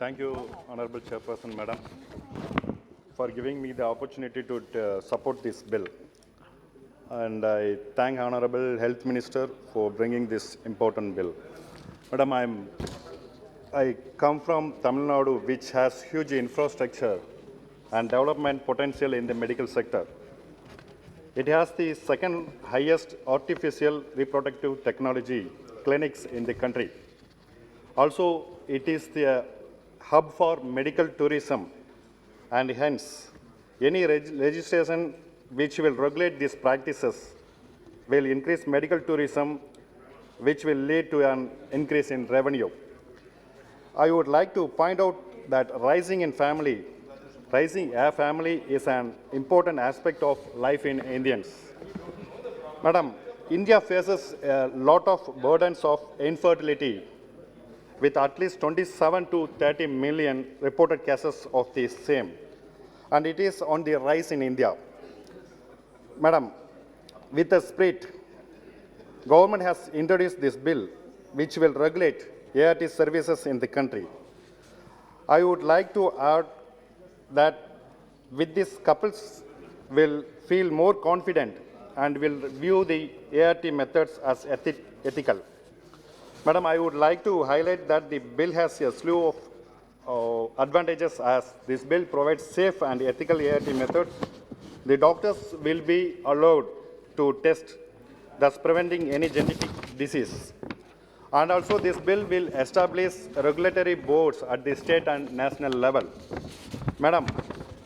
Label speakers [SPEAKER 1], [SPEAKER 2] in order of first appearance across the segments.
[SPEAKER 1] Thank you, Honorable Chairperson, Madam, for giving me the opportunity to support this bill. And I thank Honorable Health Minister for bringing this important bill. Madam, I come from Tamil Nadu, which has huge infrastructure and development potential in the medical sector. It has the second highest artificial reproductive technology clinics in the country. Also, it is the hub for medical tourism, and hence, any legislation which will regulate these practices will increase medical tourism, which will lead to an increase in revenue. I would like to point out that raising a family is an important aspect of life in Indians. Madam, India faces a lot of burdens of infertility, with at least 27 to 30 million reported cases of the same. And it is on the rise in India. Madam, with the spirit, government has introduced this bill which will regulate ART services in the country. I would like to add that with this, couples will feel more confident and will view the ART methods as ethical. Madam, I would like to highlight that the bill has a slew of advantages as this bill provides safe and ethical ART methods. The doctors will be allowed to test, thus preventing any genetic disease. And also this bill will establish regulatory boards at the state and national level. Madam,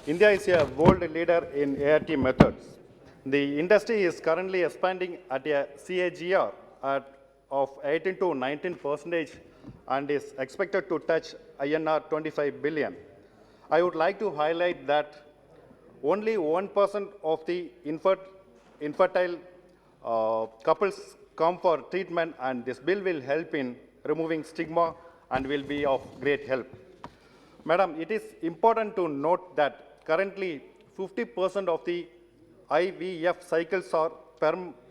[SPEAKER 1] India is a world leader in ART methods. The industry is currently expanding at a CAGR of 18 to 19% and is expected to touch INR 25 billion. I would like to highlight that only 1% of the infertile couples come for treatment, and this bill will help in removing stigma and will be of great help. Madam, it is important to note that currently 50% of the IVF cycles are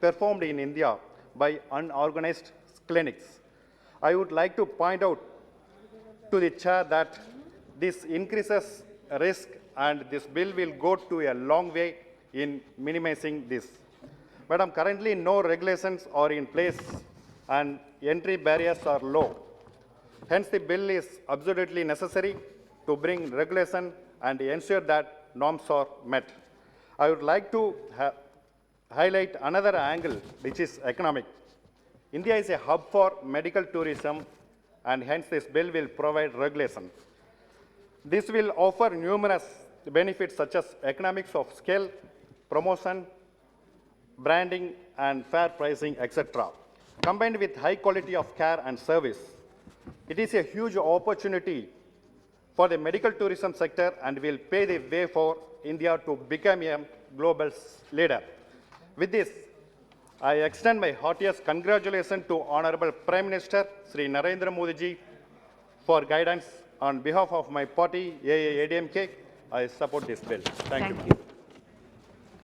[SPEAKER 1] performed in India by unorganized clinics. I would like to point out to the chair that this increases risk, and this bill will go to a long way in minimizing this. Madam, currently no regulations are in place and entry barriers are low. Hence, the bill is absolutely necessary to bring regulation and ensure that norms are met. I would like to highlight another angle, which is economic. India is a hub for medical tourism, and hence this bill will provide regulation. This will offer numerous benefits such as economics of scale, promotion, branding, and fair pricing, etc. Combined with high quality of care and service, it is a huge opportunity for the medical tourism sector and will pave the way for India to become a global leader. With this, I extend my heartiest congratulations to Honorable Prime Minister Sri Narendra Modi ji for guidance. On behalf of my party, AAADMK, I support this bill. Thank you.